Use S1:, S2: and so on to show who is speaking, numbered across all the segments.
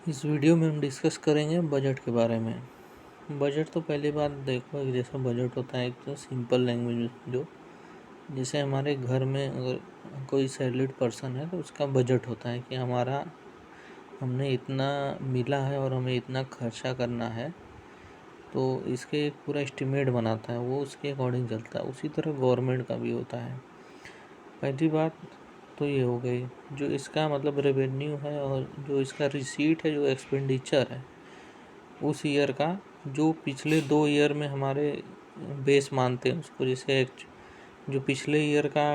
S1: इस वीडियो में हम डिस्कस करेंगे बजट के बारे में। बजट तो पहली बात देखो, एक जैसा बजट होता है, एक तो सिंपल लैंग्वेज में जो जैसे हमारे घर में अगर कोई सैलरीड पर्सन है तो उसका बजट होता है कि हमने इतना मिला है और हमें इतना खर्चा करना है, तो इसके एक पूरा एस्टिमेट बनाता है, वो उसके अकॉर्डिंग चलता है। उसी तरह गवर्नमेंट का भी होता है। पहली बात तो ये हो गई, जो इसका मतलब रेवेन्यू है, और जो इसका रिसीट है, जो एक्सपेंडिचर है उस ईयर का, जो पिछले 2 ईयर में हमारे बेस मानते हैं उसको, जैसे जो पिछले ईयर का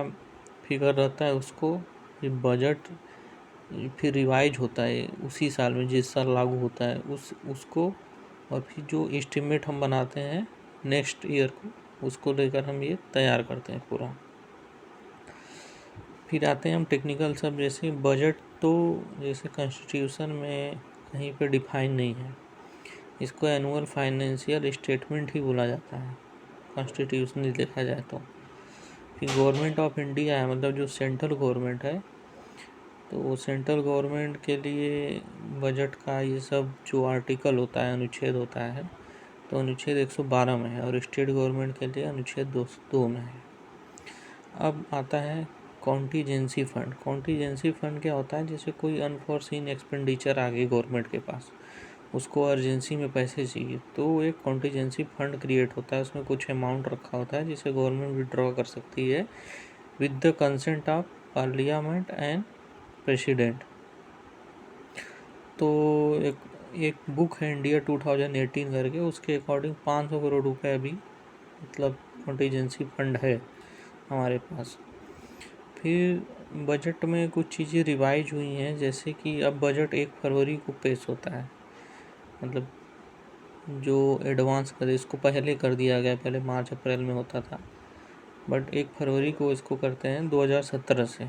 S1: फिगर रहता है उसको ये बजट फिर रिवाइज होता है उसी साल में, जिस साल लागू होता है उसको, और फिर जो एस्टिमेट हम बनाते हैं नेक्स्ट ईयर को, उसको लेकर हम ये तैयार करते हैं पूरा। फिर आते हैं हम टेक्निकल सब, जैसे बजट तो जैसे कॉन्स्टिट्यूशन में कहीं पे डिफाइन नहीं है, इसको एनुअल फाइनेंशियल स्टेटमेंट ही बोला जाता है कॉन्स्टिट्यूशनली देखा जाए तो। फिर गवर्नमेंट ऑफ इंडिया है, मतलब जो सेंट्रल गवर्नमेंट है, तो सेंट्रल गवर्नमेंट के लिए बजट का ये सब जो आर्टिकल होता है, अनुच्छेद होता है, तो अनुच्छेद 112 में है, और स्टेट गवर्नमेंट के लिए अनुच्छेद 202 में है। अब आता है कॉन्टीजेंसी फंड। कॉन्टीजेंसी फंड क्या होता है, जैसे कोई अनफॉर्सीन एक्सपेंडिचर आ गई गवर्नमेंट के पास, उसको अर्जेंसी में पैसे चाहिए, तो एक कॉन्टीजेंसी फंड क्रिएट होता है, उसमें कुछ अमाउंट रखा होता है जिसे गवर्नमेंट विड्रॉ कर सकती है with the consent of parliament and president. तो एक बुक है इंडिया 2018 करके, उसके अकॉर्डिंग 500 करोड़ रुपए अभी मतलब कॉन्टीजेंसी फंड है हमारे पास। फिर बजट में कुछ चीज़ें रिवाइज हुई हैं, जैसे कि अब बजट 1 फरवरी को पेश होता है, मतलब जो एडवांस कर, इसको पहले कर दिया गया, पहले मार्च अप्रैल में होता था, बट 1 फरवरी को इसको करते हैं 2017 से।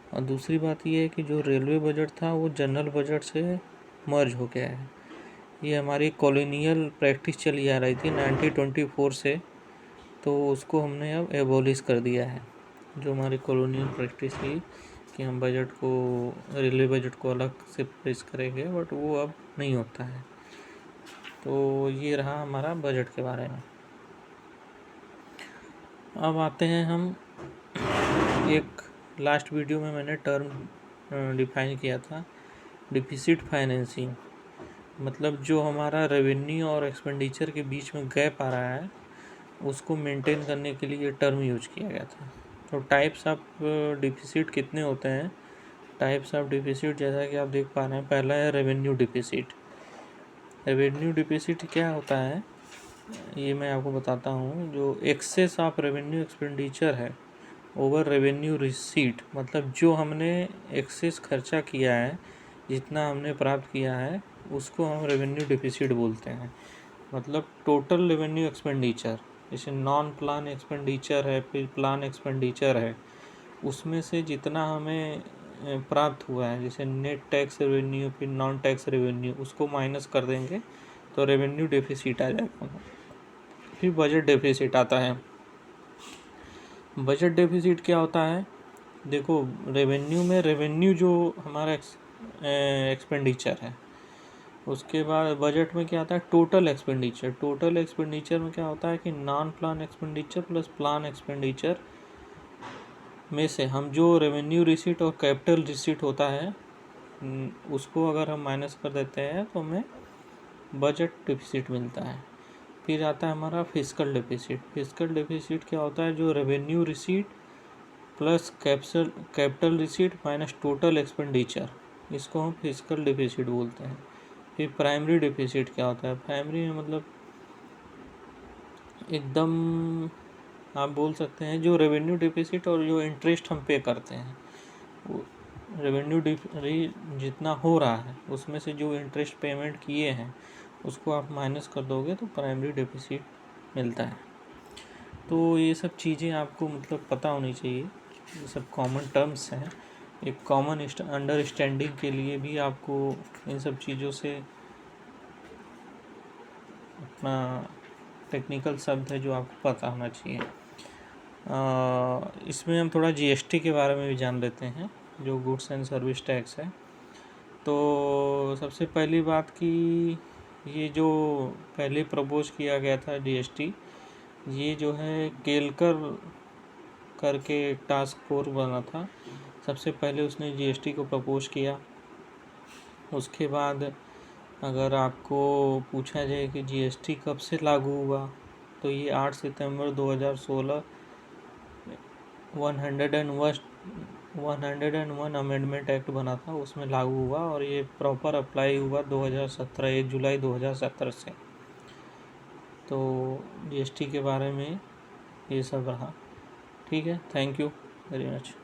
S1: और दूसरी बात ये है कि जो रेलवे बजट था वो जनरल बजट से मर्ज हो गया है। ये हमारी कॉलोनियल प्रैक्टिस चली आ रही थी 1924 से, तो उसको हमने अब एबॉलिश कर दिया है, जो हमारी कॉलोनियल प्रैक्टिस थी कि हम बजट को, रेलवे बजट को अलग से पेश करेंगे, बट वो अब नहीं होता है। तो ये रहा हमारा बजट के बारे में। अब आते हैं हम, एक लास्ट वीडियो में मैंने टर्म डिफाइन किया था, डिफिसिट फाइनेंसिंग, मतलब जो हमारा रेवेन्यू और एक्सपेंडिचर के बीच में गैप आ रहा है उसको मेंटेन करने के लिए ये टर्म यूज किया गया था। तो टाइप्स ऑफ डिफिसिट कितने होते हैं? टाइप्स ऑफ डिफिसिट जैसा कि आप देख पा रहे हैं, पहला है रेवेन्यू डिफिसिट। रेवेन्यू डिफिसिट क्या होता है ये मैं आपको बताता हूँ। जो एक्सेस ऑफ रेवेन्यू एक्सपेंडिचर है ओवर रेवेन्यू रिसीट, मतलब जो हमने एक्सेस खर्चा किया है, जितना हमने प्राप्त किया है, उसको हम रेवेन्यू डिफिसिट बोलते हैं। मतलब टोटल रेवेन्यू एक्सपेंडिचर, जैसे नॉन प्लान एक्सपेंडिचर है, फिर प्लान एक्सपेंडिचर है, उसमें से जितना हमें प्राप्त हुआ है, जैसे नेट टैक्स रेवेन्यू फिर नॉन टैक्स रेवेन्यू, उसको माइनस कर देंगे तो रेवेन्यू डेफिसिट आ जाएगा। फिर बजट डेफिसिट आता है। बजट डेफिसिट क्या होता है? देखो, रेवेन्यू में रेवेन्यू जो हमारा एक्सपेंडिचर है, उसके बाद बजट में क्या आता है? Total expenditure. टोटल एक्सपेंडिचर में क्या होता है कि non plan expenditure plus plan expenditure में से हम जो रेवेन्यू रिसीट और कैपिटल रिसीट होता है उसको अगर हम माइनस कर देते हैं तो हमें बजट डेफिसिट मिलता है। फिर आता है हमारा फिस्कल डेफिसिट। फिस्कल डेफिसिट क्या होता है? जो revenue receipt plus capital receipt minus total expenditure, इसको हम फिस्कल डेफिसिट बोलते हैं। फिर प्राइमरी डेफिसिट क्या होता है? प्राइमरी में मतलब एकदम आप बोल सकते हैं जो रेवेन्यू डेफिसिट और जो इंटरेस्ट हम पे करते हैं, वो रेवेन्यू जितना हो रहा है उसमें से जो इंटरेस्ट पेमेंट किए हैं उसको आप माइनस कर दोगे तो प्राइमरी डेफिसिट मिलता है। तो ये सब चीज़ें आपको मतलब पता होनी चाहिए, ये सब कॉमन टर्म्स हैं। एक कॉमन अंडरस्टैंडिंग के लिए भी आपको इन सब चीज़ों से अपना टेक्निकल शब्द है जो आपको पता होना चाहिए। इसमें हम थोड़ा जीएसटी के बारे में भी जान लेते हैं, जो गुड्स एंड सर्विस टैक्स है। तो सबसे पहली बात कि ये जो पहले प्रपोज किया गया था जीएसटी, ये जो है केलकर करके एक टास्क फोर्स बना था, सबसे पहले उसने जीएसटी को प्रपोज किया। उसके बाद अगर आपको पूछा जाए कि जीएसटी कब से लागू हुआ, तो ये 8 सितंबर 2016 101 अमेंडमेंट एक्ट बना था, उसमें लागू हुआ और ये प्रॉपर अप्लाई हुआ 2017 1 जुलाई 2017 से। तो जीएसटी के बारे में ये सब रहा। ठीक है, थैंक यू वेरी मच।